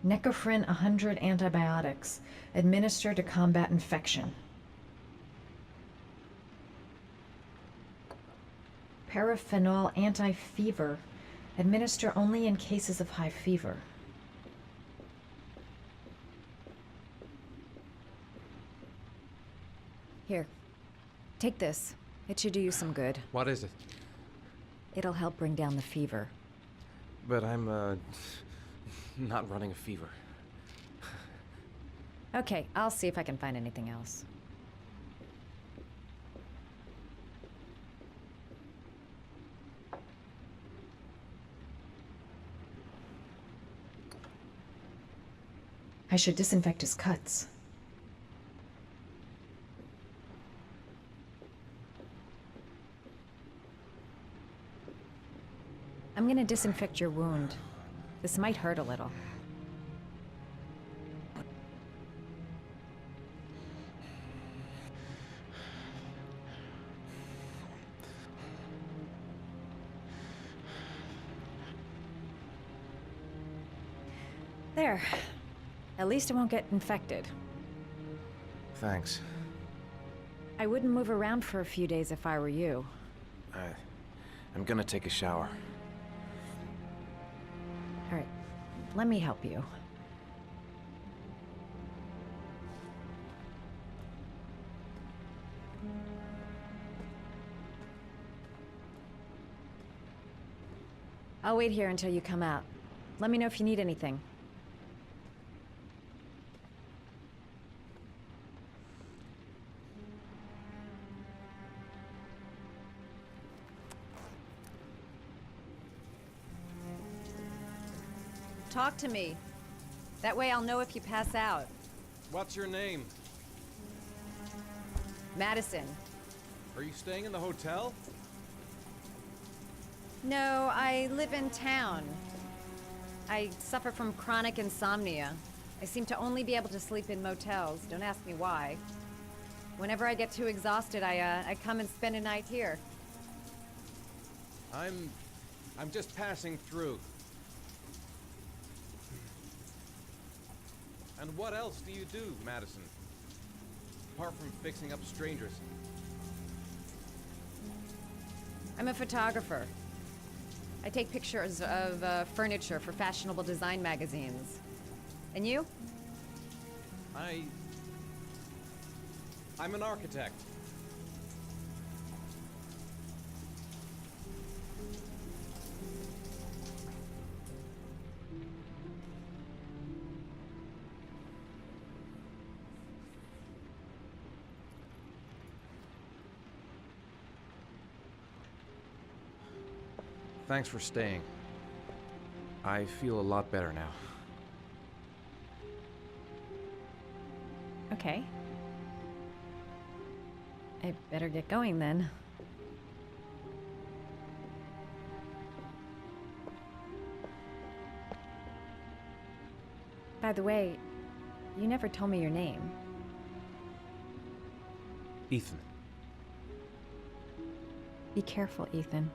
Necophren 100 antibiotics. Administer to combat infection. Paraphenol anti-fever. Administer only in cases of high fever. Here. Take this. It should do you some good. What is it? It'll help bring down the fever. But I'm, not running a fever. Okay, I'll see if I can find anything else. I should disinfect his cuts. I'm gonna disinfect your wound. This might hurt a little. There. At least it won't get infected. Thanks. I wouldn't move around for a few days if I were you. I'm gonna take a shower. All right, let me help you. I'll wait here until you come out. Let me know if you need anything. Talk to me. That way I'll know if you pass out. What's your name? Madison. Are you staying in the hotel? No, I live in town. I suffer from chronic insomnia. I seem to only be able to sleep in motels. Don't ask me why. Whenever I get too exhausted, I come and spend a night here. I'm just passing through. And what else do you do, Madison? Apart from fixing up strangers. I'm a photographer. I take pictures of furniture for fashionable design magazines. And you? I'm an architect. Thanks for staying. I feel a lot better now. Okay. I better get going then. By the way, you never told me your name. Ethan. Be careful, Ethan.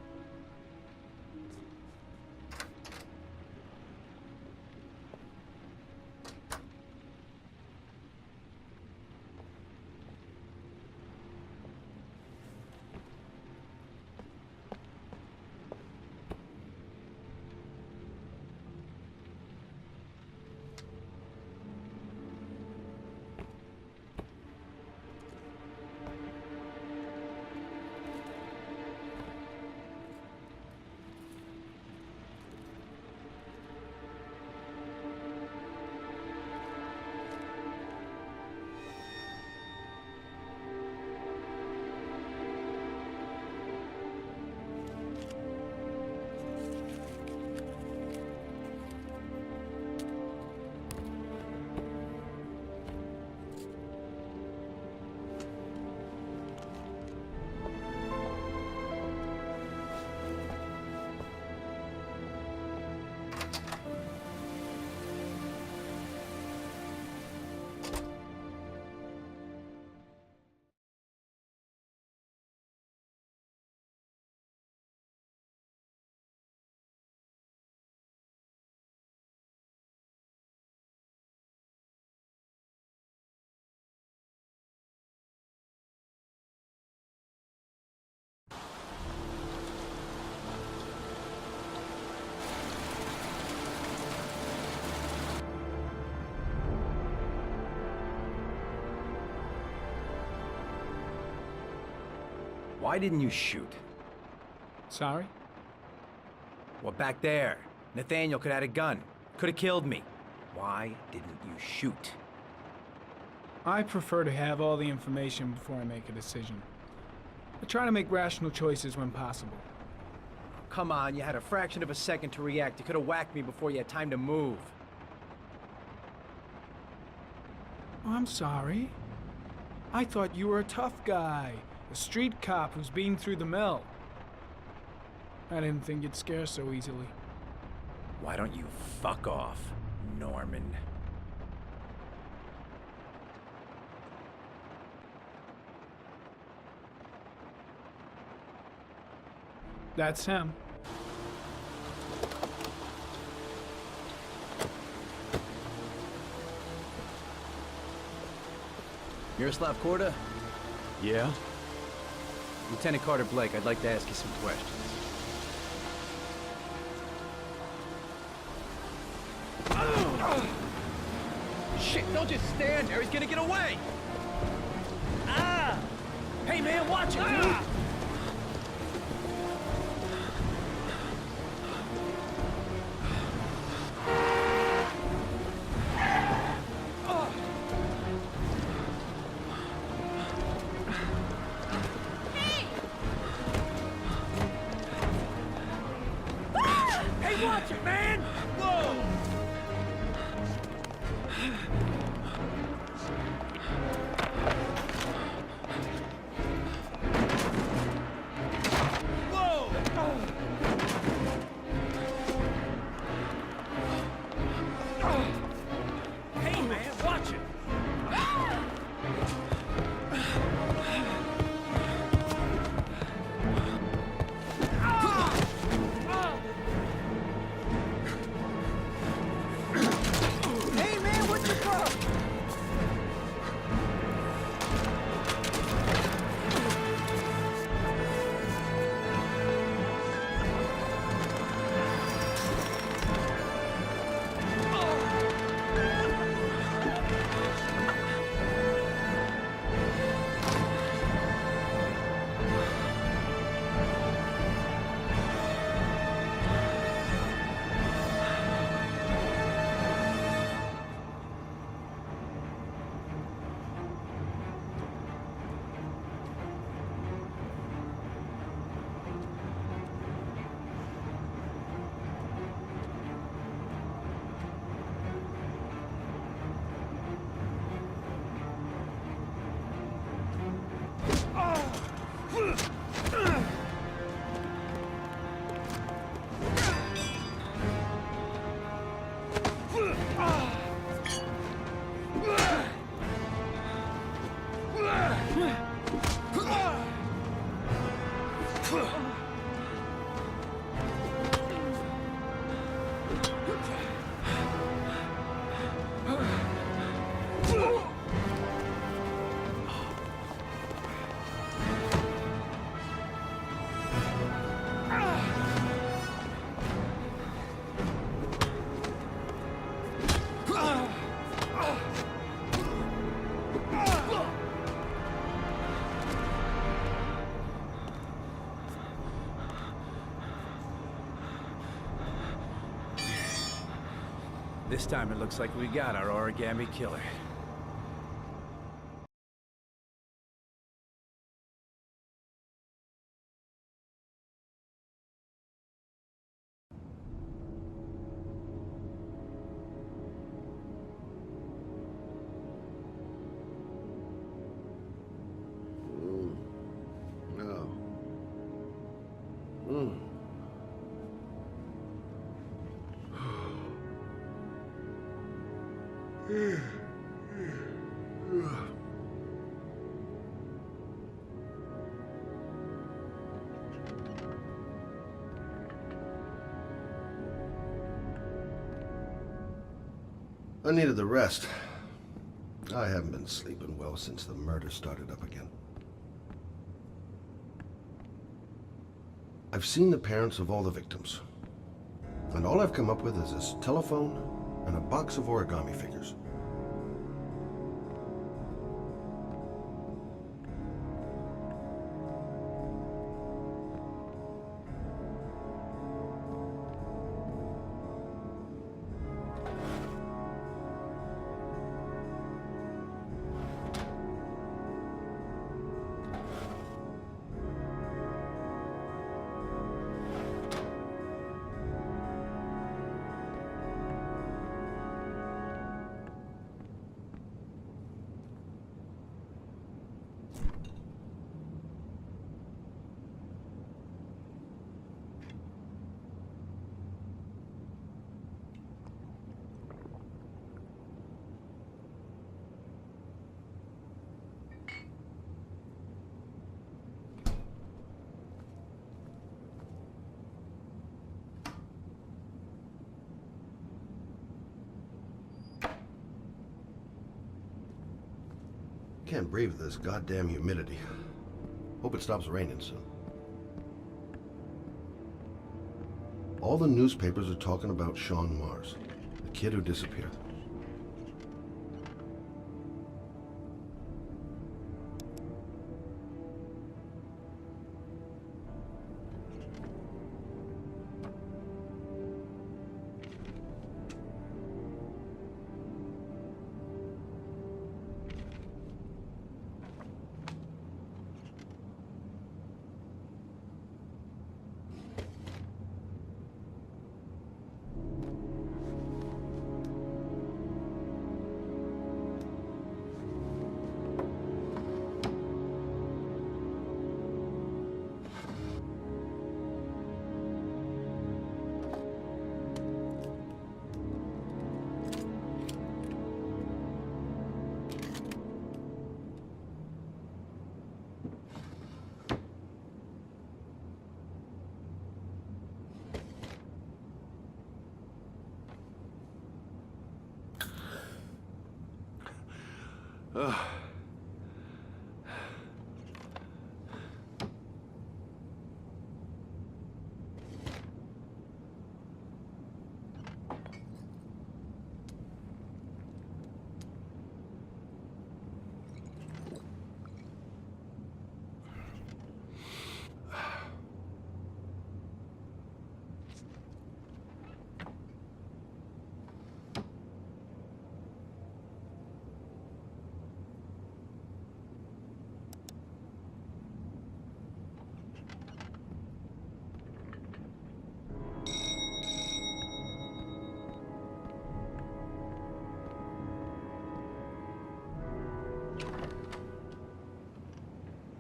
Why didn't you shoot? Sorry? Well, back there. Nathaniel could have had a gun. Could have killed me. Why didn't you shoot? I prefer to have all the information before I make a decision. I try to make rational choices when possible. Come on, you had a fraction of a second to react. You could have whacked me before you had time to move. Oh, I'm sorry. I thought you were a tough guy, a street cop who's been through the mill. I didn't think you'd scare so easily. Why don't you fuck off, Norman? That's him. Miroslav Korda? Yeah? Lieutenant Carter Blake, I'd like to ask you some questions. Shit, don't just stand there. He's gonna get away! Ah! Hey, man, watch it, dude! Hey, watch it, man! Whoa! Hey, man, watch it! Hey, man, what the fuck? This time it looks like we got our origami killer. No. Mm. I needed the rest. I haven't been sleeping well since the murder started up again. I've seen the parents of all the victims. And all I've come up with is this telephone and a box of origami figures. Can't breathe with this goddamn humidity. Hope it stops raining soon. All the newspapers are talking about Sean Mars, the kid who disappeared.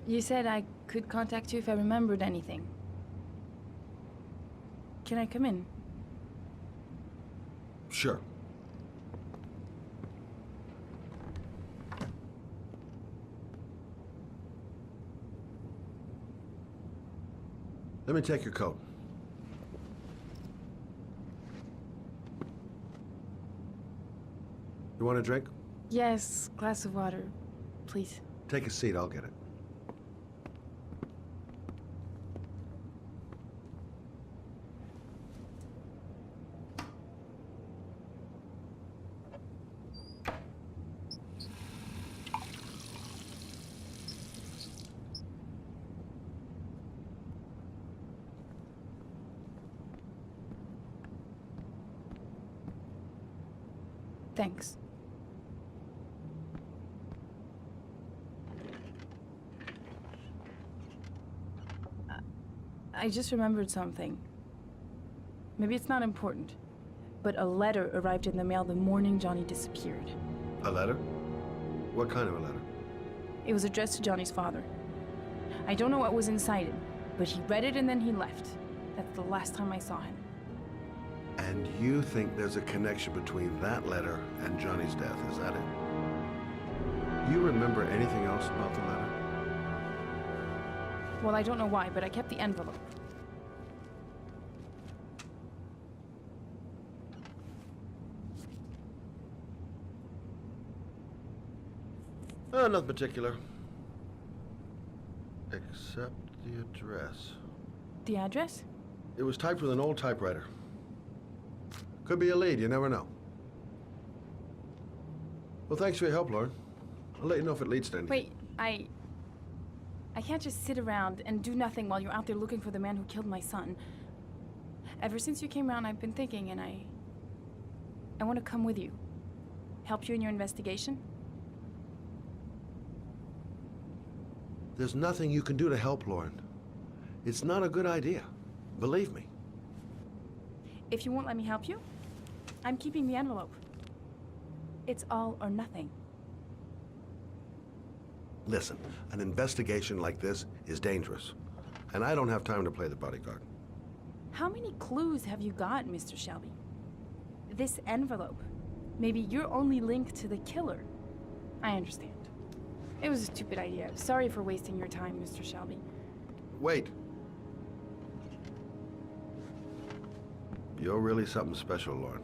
You said I could contact you if I remembered anything. Can I come in? Sure. Let me take your coat. You want a drink? Yes, glass of water, please. Take a seat, I'll get it. Thanks. I just remembered something. Maybe it's not important, but a letter arrived in the mail the morning Johnny disappeared. A letter? What kind of a letter? It was addressed to Johnny's father. I don't know what was inside it, but he read it and then he left. That's the last time I saw him. And you think there's a connection between that letter and Johnny's death, is that it? You remember anything else about the letter? Well, I don't know why, but I kept the envelope. Nothing particular. Except the address. The address? It was typed with an old typewriter. Could be a lead, you never know. Well, thanks for your help, Lauren. I'll let you know if it leads to anything. Wait, I can't just sit around and do nothing while you're out there looking for the man who killed my son. Ever since you came around, I've been thinking, and I want to come with you. Help you in your investigation? There's nothing you can do to help, Lauren. It's not a good idea. Believe me. If you won't let me help you, I'm keeping the envelope. It's all or nothing. Listen, an investigation like this is dangerous. And I don't have time to play the bodyguard. How many clues have you got, Mr. Shelby? This envelope. Maybe your only link to the killer. I understand. It was a stupid idea. Sorry for wasting your time, Mr. Shelby. Wait. You're really something special, Lauren.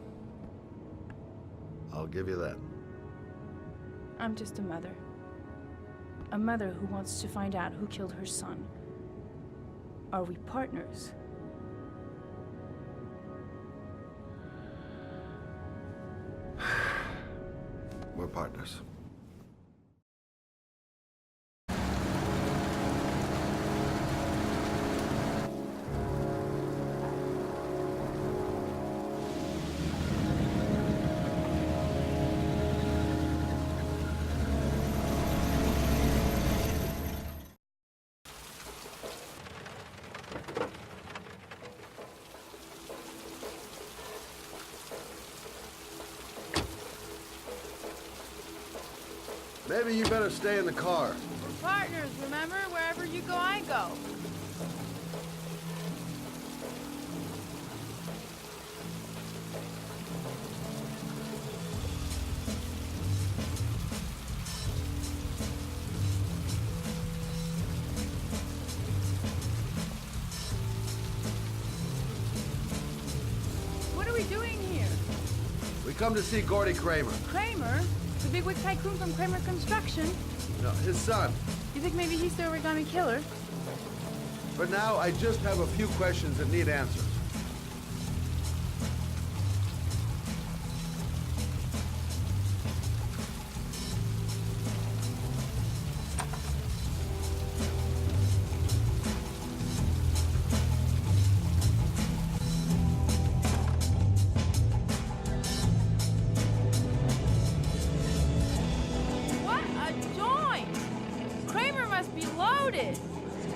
I'll give you that. I'm just a mother. a mother who wants to find out who killed her son. Are we partners? We're partners. Maybe you better stay in the car. We're partners, remember? Wherever you go, I go. What are we doing here? We come to see Gordy Kramer. Kramer? The bigwig tycoon from Kramer Construction? No, his son. You think maybe he's the origami killer? For now, I just have a few questions that need answers. What a joint! Kramer must be loaded.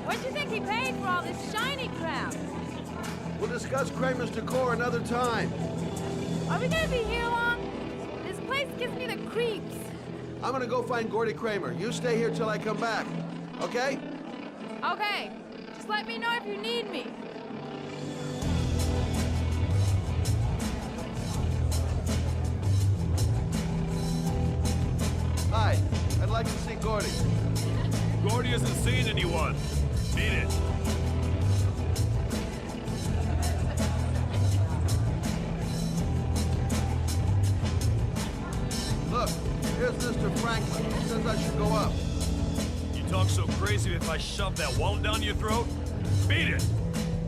What do you think he paid for all this shiny crap? We'll discuss Kramer's decor another time. Are we gonna be here long? This place gives me the creeps. I'm gonna go find Gordy Kramer. You stay here till I come back. Okay? Okay, just let me know if you need me. Hi. I'd like to see Gordy. Gordy hasn't seen anyone. Beat it. Look, here's Mr. Franklin. He says I should go up. You talk so crazy if I shove that wallet down your throat? Beat it.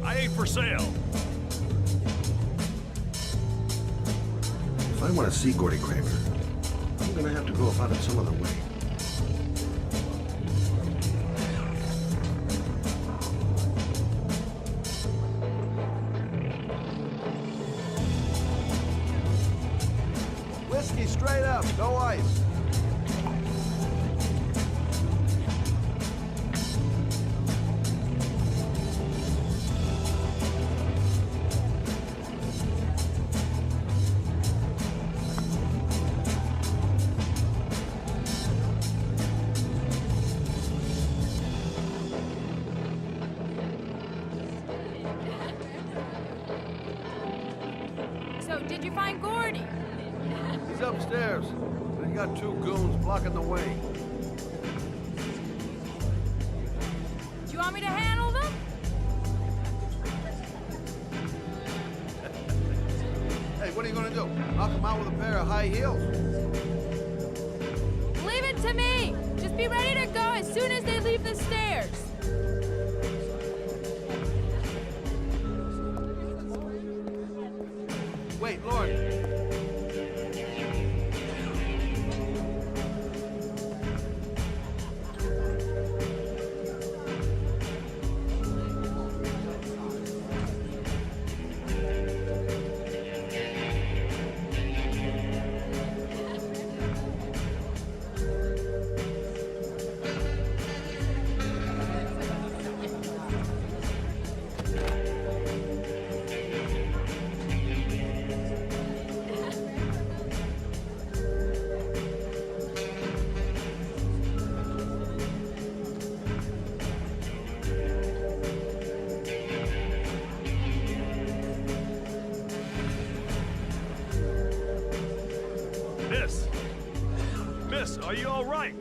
I ain't for sale. If I want to see Gordy Kramer, I'm gonna have to go about it some other way. Whiskey straight up, no ice. So, did you find Gordy? He's upstairs. But he got two goons blocking the way. Do you want me to handle them? Hey, what are you gonna do? Knock him out with a pair of high heels? Leave it to me! Just be ready to go as soon as they leave the stairs. Wait, Lord. Miss, are you all right?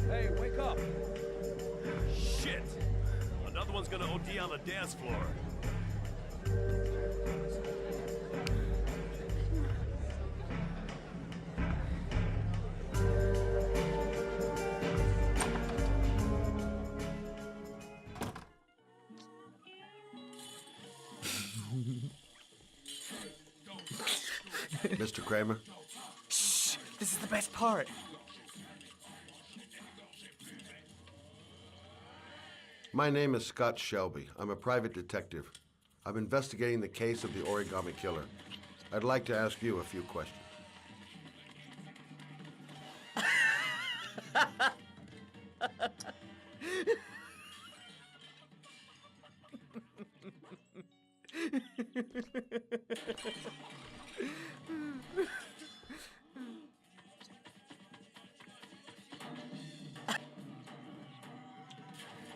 Hey, wake up! Shit! Another one's gonna OD on the dance floor. Mr. Kramer? Shh! This is the best part. My name is Scott Shelby. I'm a private detective. I'm investigating the case of the origami killer. I'd like to ask you a few questions.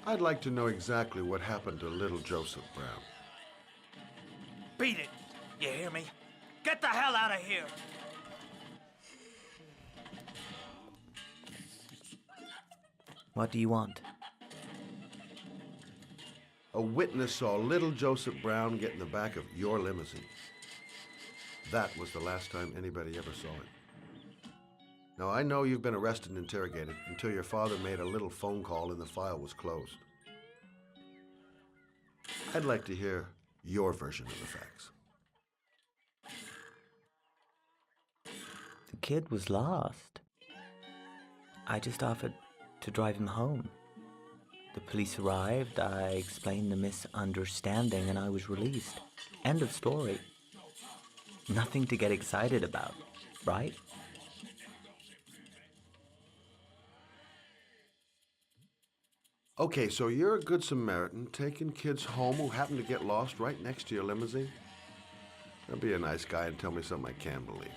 I'd like to know exactly what happened to little Joseph Brown. Beat it! You hear me? Get the hell out of here! What do you want? A witness saw little Joseph Brown get in the back of your limousine. That was the last time anybody ever saw him. Now, I know you've been arrested and interrogated until your father made a little phone call and the file was closed. I'd like to hear your version of the facts. The kid was lost. I just offered to drive him home. The police arrived, I explained the misunderstanding, and I was released. End of story. Nothing to get excited about, right? Okay, so you're a good Samaritan taking kids home who happen to get lost right next to your limousine? Now be a nice guy and tell me something I can believe.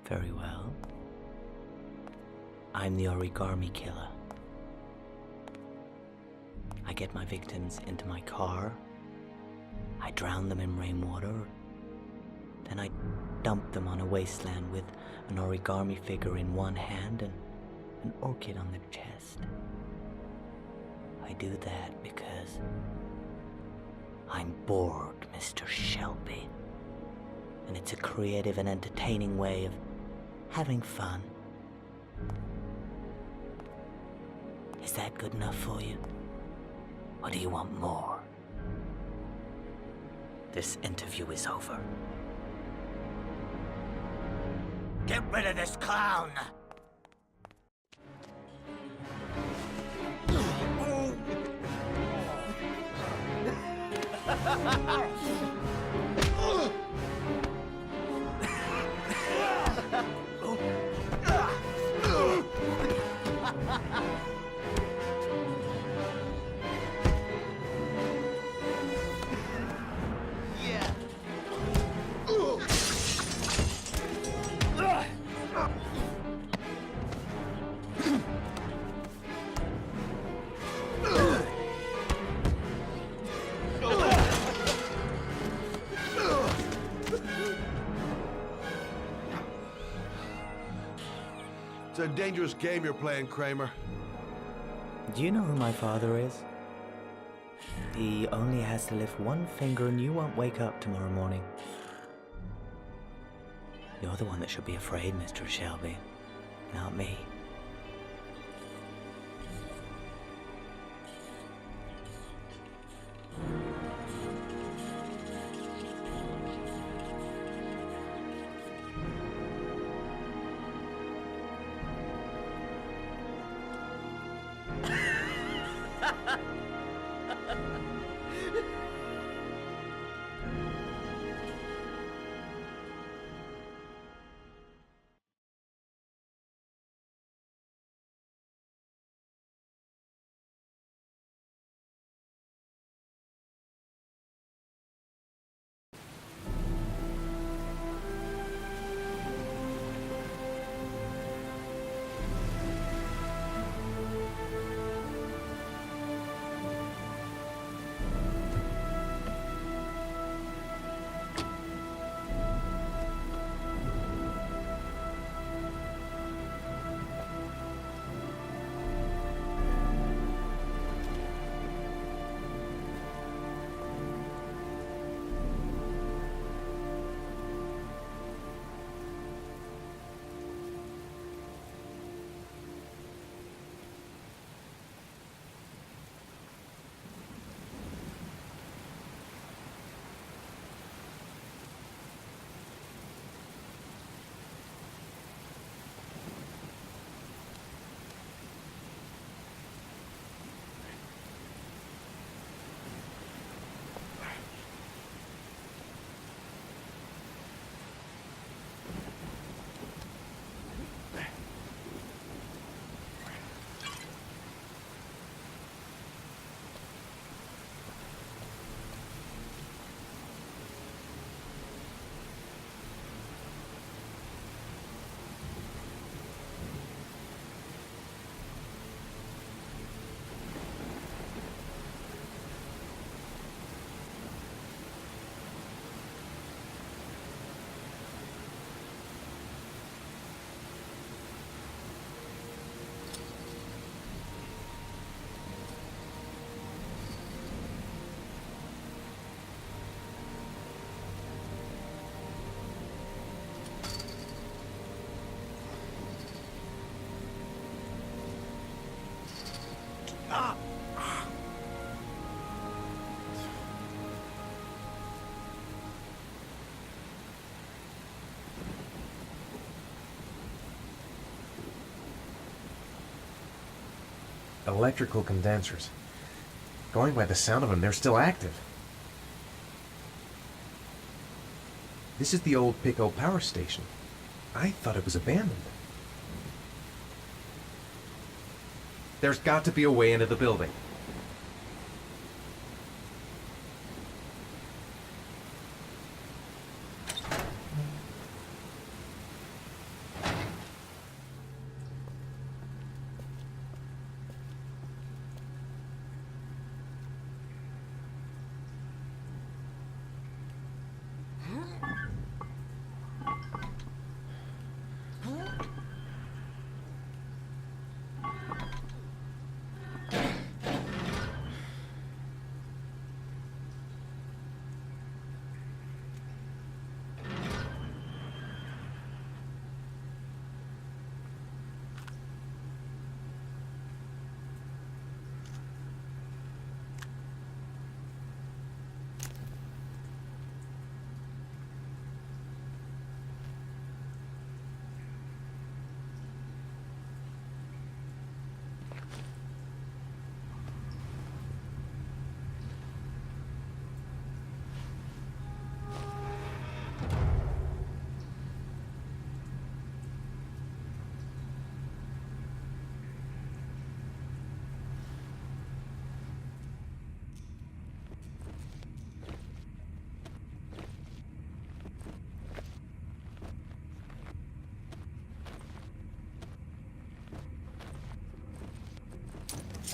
Very well. I'm the origami killer. I get my victims into my car. I drown them in rainwater. Then I dump them on a wasteland with an origami figure in one hand and an orchid on their chest. I do that because I'm bored, Mr. Shelby. And it's a creative and entertaining way of having fun. Is that good enough for you? Or do you want more? This interview is over. Get rid of this clown! It's a dangerous game you're playing, Kramer. Do you know who my father is? He only has to lift one finger and you won't wake up tomorrow morning. You're the one that should be afraid, Mr. Shelby, not me. electrical condensers. Going by the sound of them, they're still active. This is the old Pico power station. I thought it was abandoned. There's got to be a way into the building.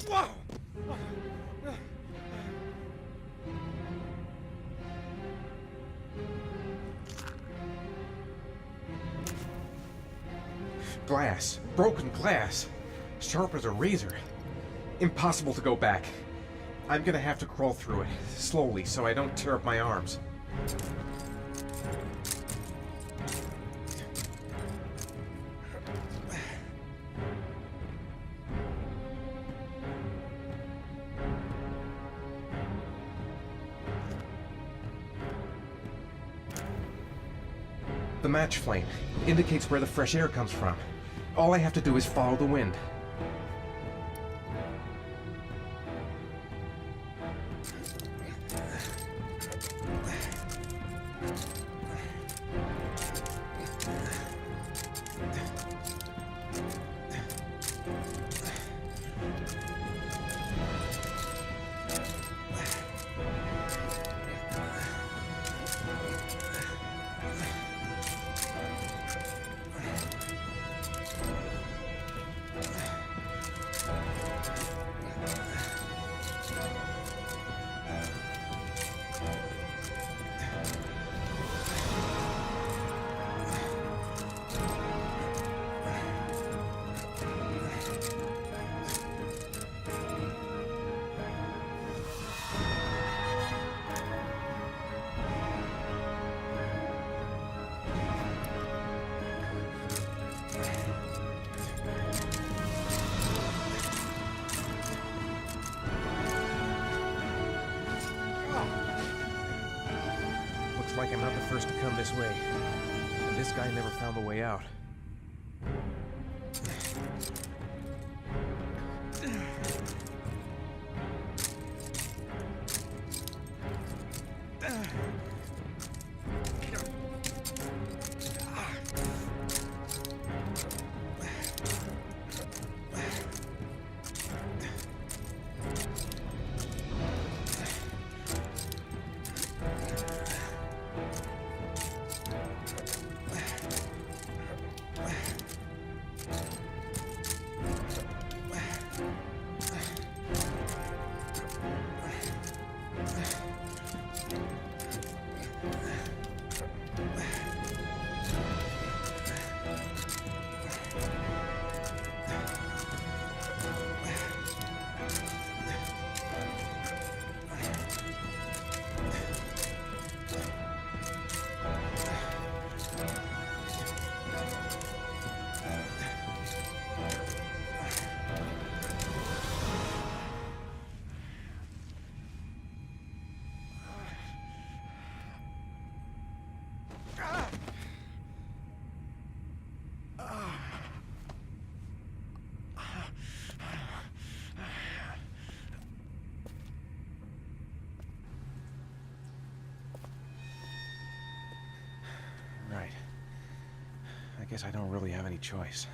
Whoa! Glass. Broken glass. Sharp as a razor. Impossible to go back. I'm gonna have to crawl through it, slowly, so I don't tear up my arms. The match flame indicates where the fresh air comes from. All I have to do is follow the wind. Looks like I'm not the first to come this way. And this guy never found the way out. guess I don't really have any choice.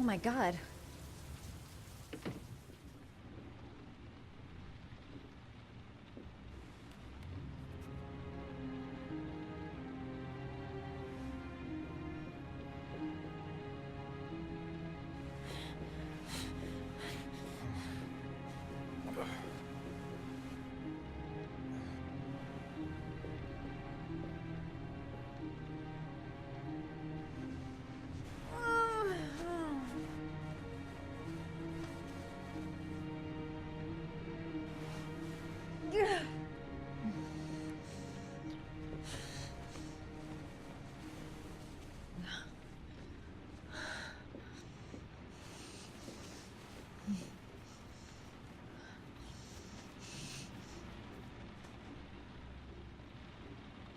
Oh my god.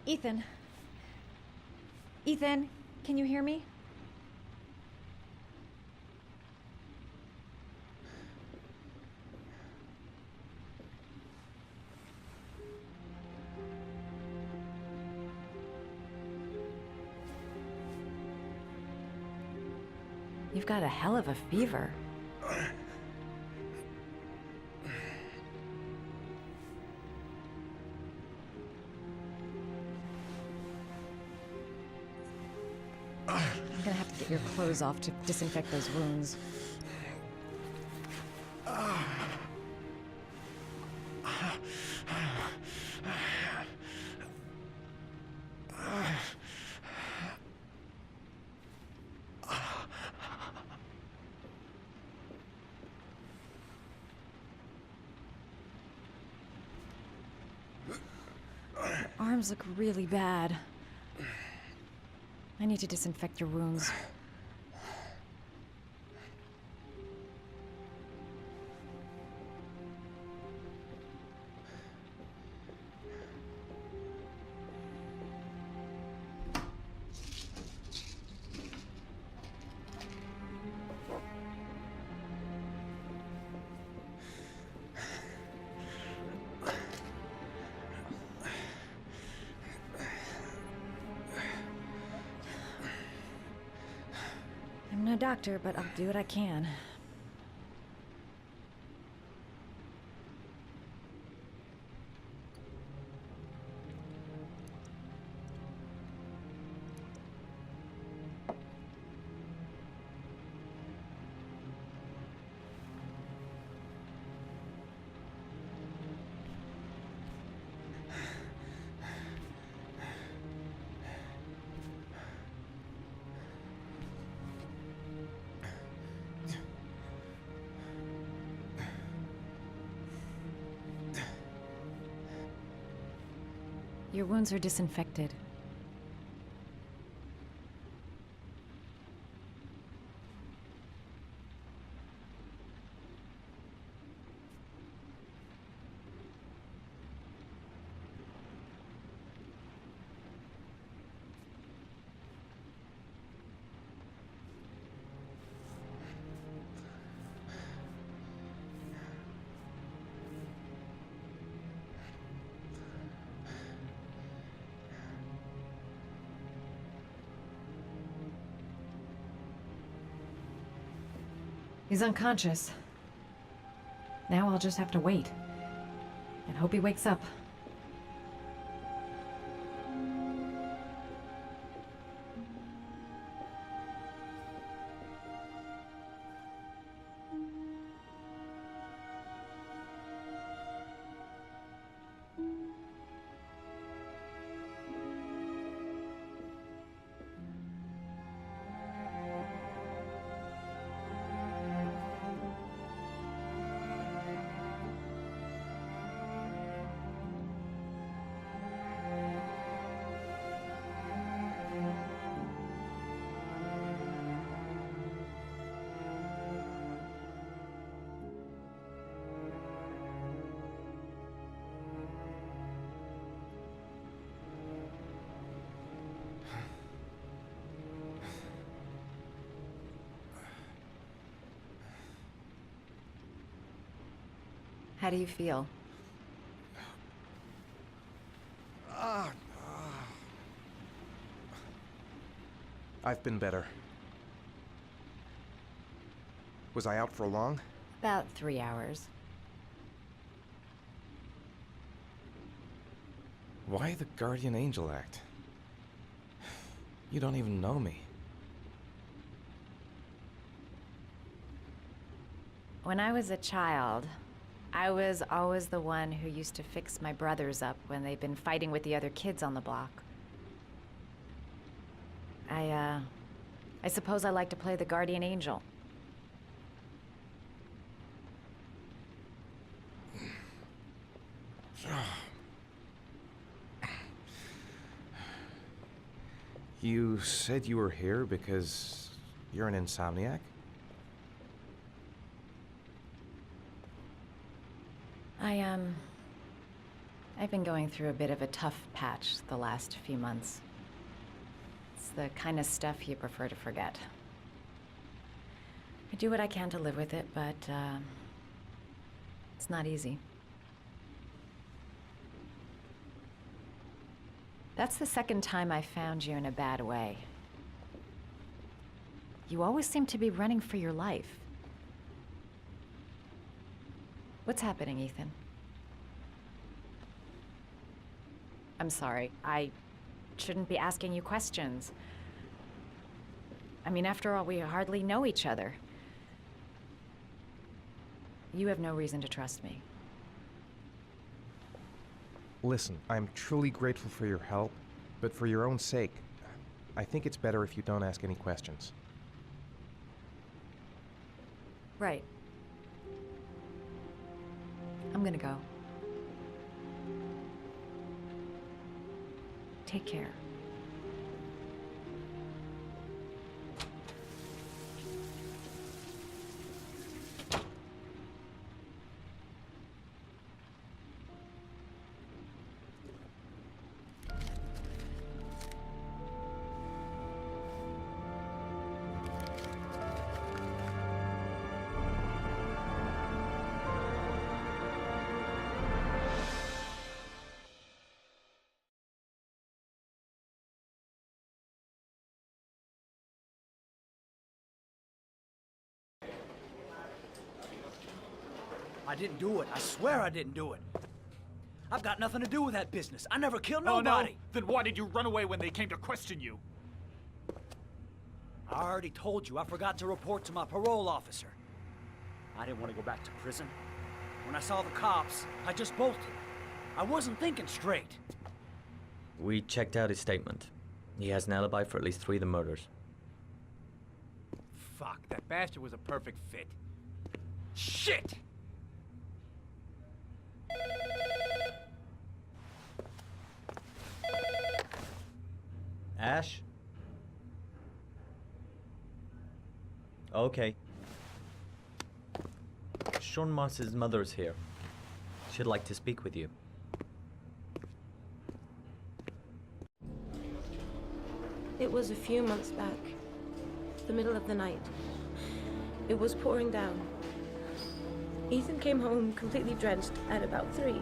Ethan. Ethan, can you hear me? You've got a hell of a fever. I'm gonna have to get your clothes off to disinfect those wounds. Your arms look really bad. I need to disinfect your wounds. I'm no doctor, but I'll do what I can. Your wounds are disinfected. He's unconscious. Now I'll just have to wait. And hope he wakes up. How do you feel? I've been better. Was I out for long? About 3 hours. Why the guardian angel act? You don't even know me. When I was a child, I was always the one who used to fix my brothers up when they'd been fighting with the other kids on the block. I suppose I like to play the guardian angel. You said you were here because you're an insomniac? I've been going through a bit of a tough patch the last few months. It's the kind of stuff you prefer to forget. I do what I can to live with it, but, it's not easy. That's the second time I found you in a bad way. You always seem to be running for your life. What's happening, Ethan? I'm sorry. I shouldn't be asking you questions. I mean, after all, we hardly know each other. You have no reason to trust me. Listen, I'm truly grateful for your help, but for your own sake, I think it's better if you don't ask any questions. Right. I'm gonna go. Take care. I didn't do it. I swear I didn't do it. I've got nothing to do with that business. I never killed nobody. Oh, no? Then why did you run away when they came to question you? I already told you I forgot to report to my parole officer. I didn't want to go back to prison. When I saw the cops, I just bolted. I wasn't thinking straight. We checked out his statement. He has an alibi for at least 3 of the murders. Fuck, that bastard was a perfect fit. Shit! Ash? Okay. Sean Moss's mother's here. She'd like to speak with you. It was a few months back, the middle of the night. It was pouring down. Ethan came home completely drenched at about 3.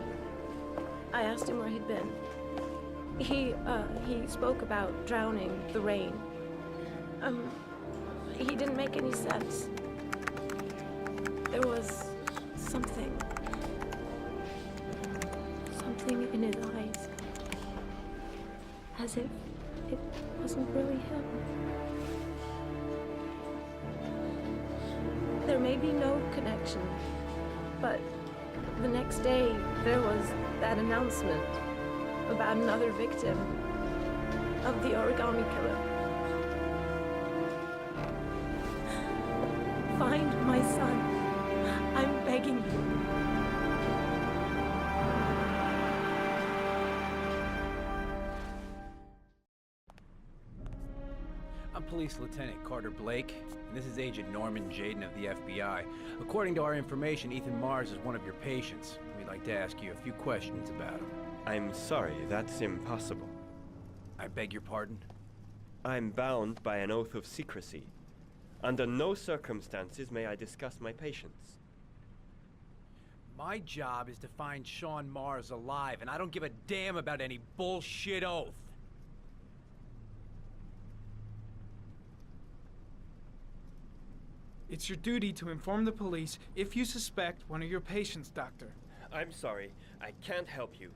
I asked him where he'd been. He spoke about drowning, the rain. He didn't make any sense. There was something in his eyes. As if it wasn't really him. There may be no connection, but the next day there was that announcement about another victim of the origami killer. Find my son. I'm begging you. I'm Police Lieutenant Carter Blake, and this is Agent Norman Jaden of the FBI. According to our information, Ethan Mars is one of your patients. We'd like to ask you a few questions about him. I'm sorry, that's impossible. I beg your pardon? I'm bound by an oath of secrecy. Under no circumstances may I discuss my patients. My job is to find Sean Mars alive, and I don't give a damn about any bullshit oath. It's your duty to inform the police if you suspect one of your patients, Doctor. I'm sorry. I can't help you.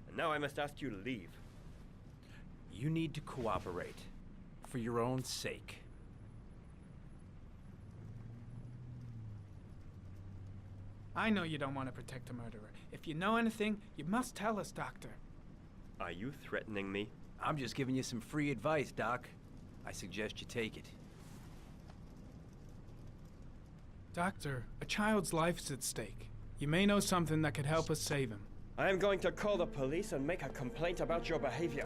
And now I must ask you to leave. You need to cooperate. For your own sake. I know you don't want to protect a murderer. If you know anything, you must tell us, Doctor. Are you threatening me? I'm just giving you some free advice, Doc. I suggest you take it. Doctor, a child's life's at stake. You may know something that could help us save him. I am going to call the police and make a complaint about your behavior.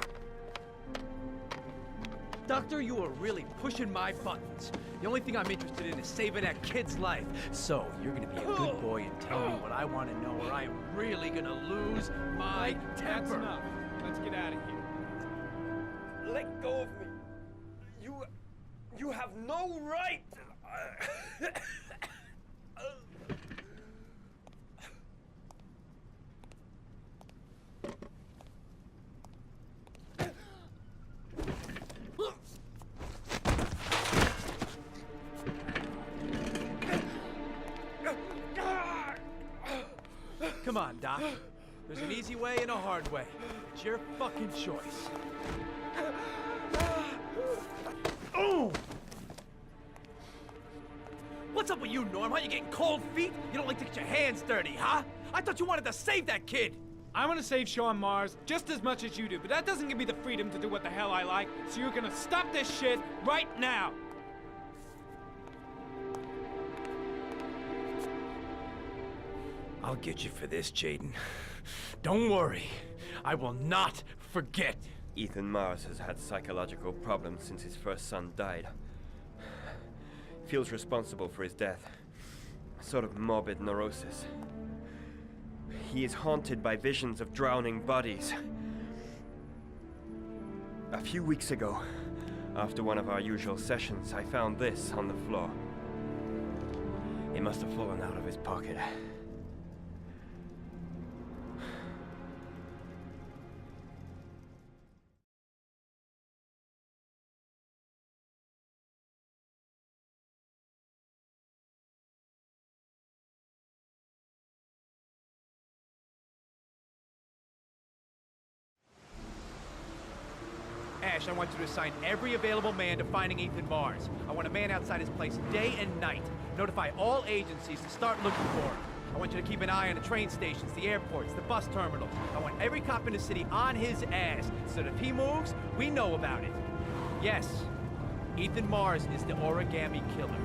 Doctor, you are really pushing my buttons. The only thing I'm interested in is saving that kid's life. So, you're gonna be a good boy and tell me what I want to know, or I'm really gonna lose my temper. That's enough. Let's get out of here. Let go of me. You have no right. Come on, Doc. There's an easy way and a hard way. It's your fucking choice. Oh! What's up with you, Norm? Huh? You getting cold feet? You don't like to get your hands dirty, huh? I thought you wanted to save that kid! I want to save Sean Mars just as much as you do, but that doesn't give me the freedom to do what the hell I like, so you're gonna stop this shit right now! I'll get you for this, Jaden. Don't worry. I will not forget. Ethan Mars has had psychological problems since his first son died. Feels responsible for his death. A sort of morbid neurosis. He is haunted by visions of drowning bodies. A few weeks ago, after one of our usual sessions, I found this on the floor. It must have fallen out of his pocket. Ash, I want you to assign every available man to finding Ethan Mars. I want a man outside his place day and night. Notify all agencies to start looking for him. I want you to keep an eye on the train stations, the airports, the bus terminals. I want every cop in the city on his ass, so that if he moves, we know about it. Yes, Ethan Mars is the origami killer.